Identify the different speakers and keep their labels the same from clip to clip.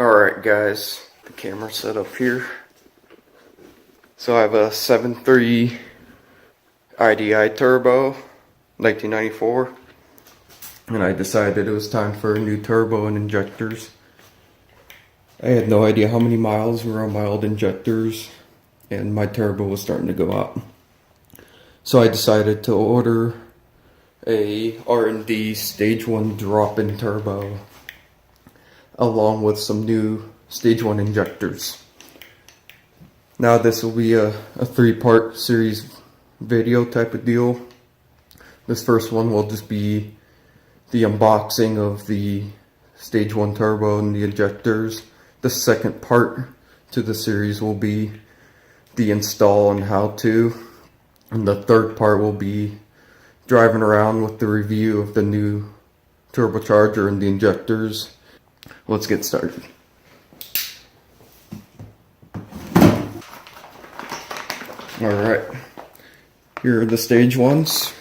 Speaker 1: Alright guys, the camera set up here. So I have a 7.3 Idi turbo, 1994. And I decided it was time for a new turbo and injectors. I had no idea how many miles were on my old injectors, and my turbo was starting to go out. So I decided to order a R&D stage 1 drop-in turbo along with some new stage 1 injectors. Now this will be a 3-part series video type of deal. This first one will just be the unboxing of the stage 1 turbo and the injectors. The second part to the series will be the install and how to. And the third part will be driving around with the review of the new turbocharger and the injectors. Let's get started. Alright, here are the stage 1s.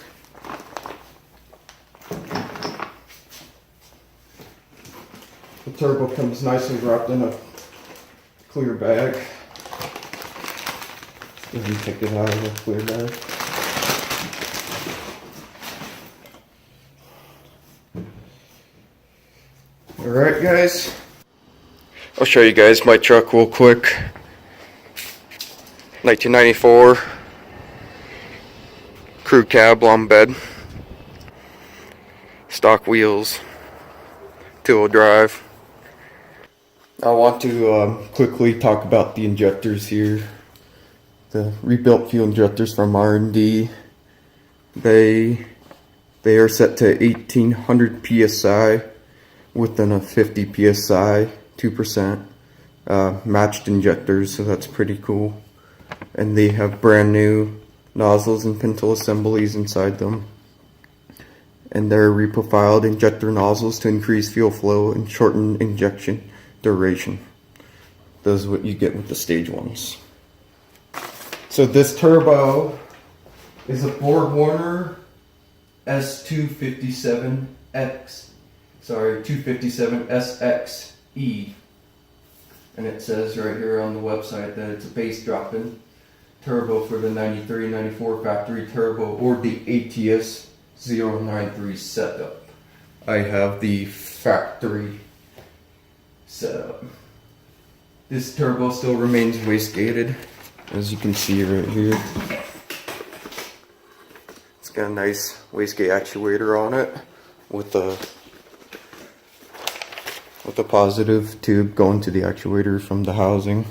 Speaker 1: The turbo comes nicely wrapped in a clear bag. Let me take it out of the clear bag. Alright guys, I'll show you guys my truck real quick. 1994 crew cab, long bed, stock wheels, 2-wheel drive. I want to quickly talk about the injectors here. The rebuilt fuel injectors from R&D. They are set to 1800 psi within a 50 psi, 2% matched injectors, so that's pretty cool. And they have brand new nozzles and pintle assemblies inside them. And they're reprofiled injector nozzles to increase fuel flow and shorten injection duration. Those are what you get with the stage 1s. So this turbo is a BorgWarner S257SXE. And it says right here on the website that it's a base drop-in turbo for the 93-94 factory turbo or the ATS 093 setup. I have the factory setup. This turbo still remains wastegated, as you can see right here. It's got a nice wastegate actuator on it with a positive tube going to the actuator from the housing.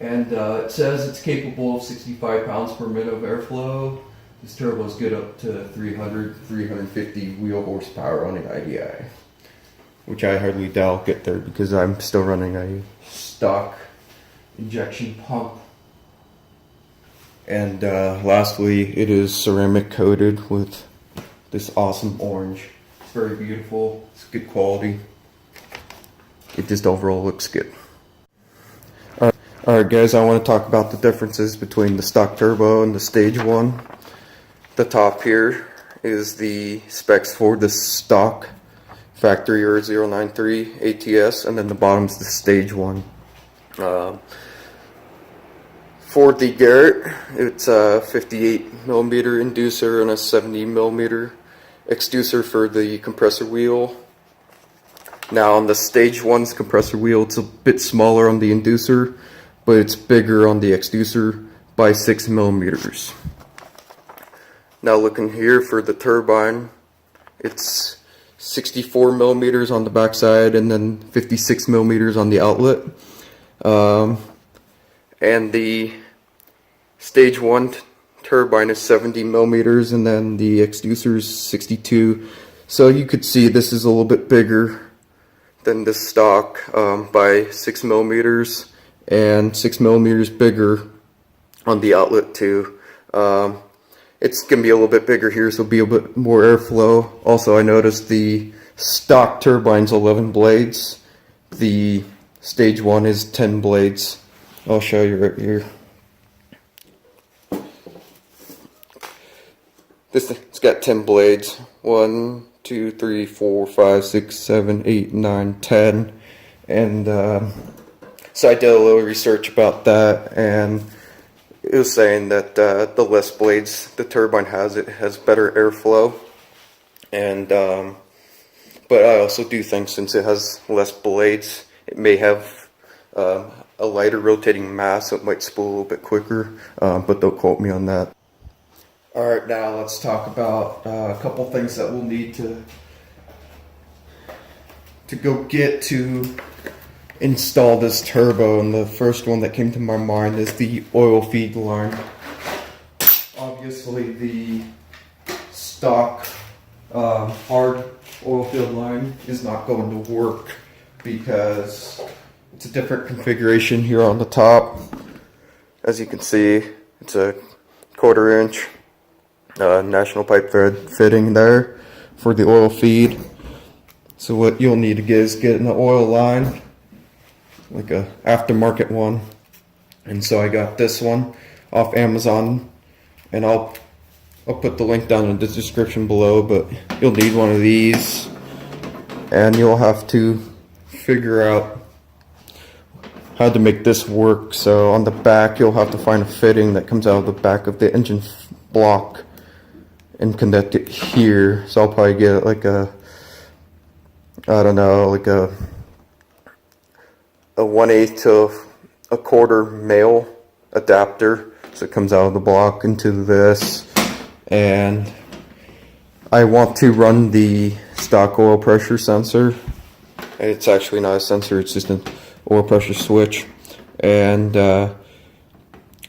Speaker 1: And it says it's capable of 65 pounds per minute of airflow. This turbo is good up to 350 wheel horsepower on an IDI, which I hardly doubt I'll get there because I'm still running a stock injection pump. And lastly, it is ceramic coated with this awesome orange. It's very beautiful, it's good quality. It just overall looks good. Alright guys, I want to talk about the differences between the stock turbo and the stage 1. The top here is the specs for the stock factory or 093 ATS, and then the bottom is the stage 1. For the Garrett, it's a 58mm inducer and a 70mm exducer for the compressor wheel. Now on the stage 1's compressor wheel, it's a bit smaller on the inducer, but it's bigger on the exducer by 6mm. Now looking here for the turbine, it's 64mm on the backside and then 56mm on the outlet. And the stage 1 turbine is 70mm and then the exducer is 62. So you could see this is a little bit bigger than the stock by 6mm and 6mm bigger on the outlet too. It's going to be a little bit bigger here, so it'll be a bit more airflow. Also, I noticed the stock turbine's 11 blades. The stage 1 is 10 blades. I'll show you right here. It's got 10 blades. 1, 2, 3, 4, 5, 6, 7, 8, 9, 10. And so I did a little research about that, and it was saying that the less blades the turbine has, it has better airflow. And but I also do think since it has less blades, it may have a lighter rotating mass, so it might spool a little bit quicker, but don't quote me on that. Alright, now let's talk about a couple things that we'll need to go get to install this turbo. And the first one that came to my mind is the oil feed line. Obviously the stock hard oil field line is not going to work because it's a different configuration here on the top. As you can see, it's a 1/4 inch national pipe thread fitting there for the oil feed. So what you'll need to get is get an oil line, like a aftermarket one. And so I got this one off Amazon, and I'll put the link down in the description below, but you'll need one of these, and you'll have to figure out how to make this work. So on the back, you'll have to find a fitting that comes out of the back of the engine block and connect it here. So I'll probably get like a, I don't know, like a 1/8 to 1/4 male adapter. So it comes out of the block into this. And I want to run the stock oil pressure sensor. And it's actually not a sensor, it's just an oil pressure switch. And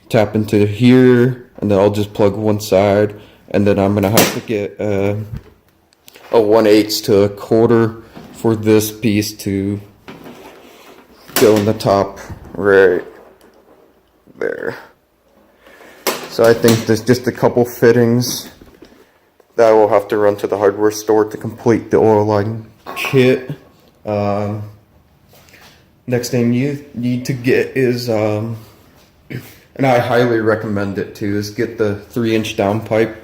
Speaker 1: tap into here, and then I'll just plug one side. And then I'm going to have to get a 1/8 to 1/4 for this piece to go in the top right there. So I think there's just a couple fittings that I will have to run to the hardware store to complete the oil line kit. Next thing you need to get is, and I highly recommend it too, is get the 3-inch downpipe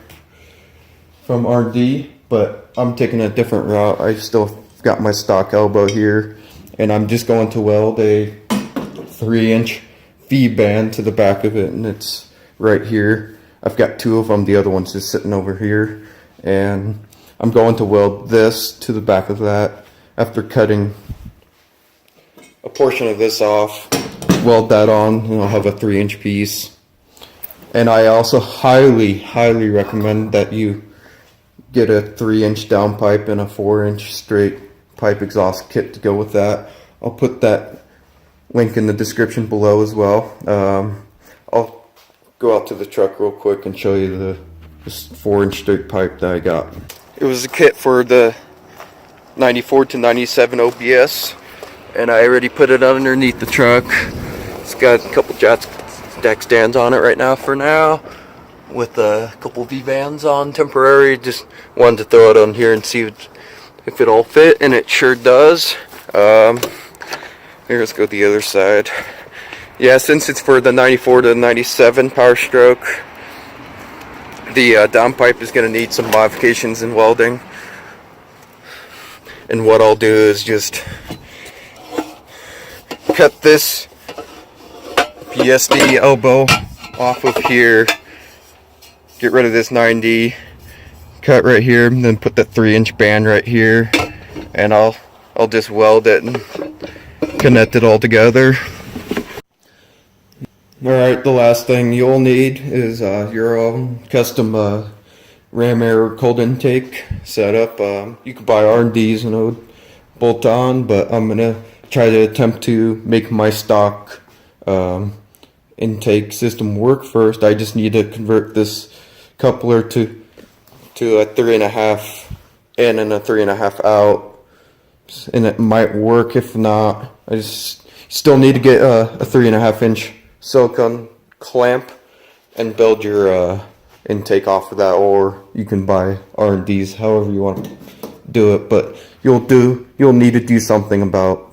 Speaker 1: from R&D, but I'm taking a different route. I still got my stock elbow here, and I'm just going to weld a 3-inch feed band to the back of it, and it's right here. I've got 2 of them, the other one's just sitting over here, and I'm going to weld this to the back of that after cutting a portion of this off. Weld that on, and I'll have a 3-inch piece. And I also highly recommend that you get a 3-inch downpipe and a 4-inch straight pipe exhaust kit to go with that. I'll put that link in the description below as well. I'll go out to the truck real quick and show you this 4-inch straight pipe that I got. It was a kit for the 94 to 97 OBS, and I already put it underneath the truck. It's got a couple jack stands on it right now for now, with a couple V-vans on temporary. Just wanted to throw it on here and see if it all fit, and it sure does. Here, let's go to the other side. Yeah, since it's for the 94 to 97 power stroke, the downpipe is going to need some modifications in welding. And what I'll do is just cut this PSD elbow off of here, get rid of this 9D, cut right here, and then put the 3-inch band right here, and I'll just weld it and connect it all together. Alright, the last thing you'll need is your own custom ram air cold intake setup. You can buy R&Ds and would bolt on, but I'm gonna try to attempt to make my stock intake system work first. I just need to convert this coupler to a 3.5 in and a 3.5 out, and it might work. If not, I just still need to get a 3.5 inch silicone clamp and build your intake off of that, or you can buy R&Ds, however you want to do it. But you'll need to do something about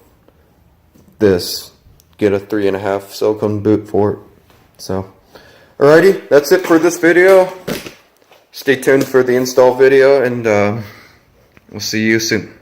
Speaker 1: this. Get a 3.5 silicone boot for it. So, alrighty, that's it for this video. Stay tuned for the install video, and we'll see you soon.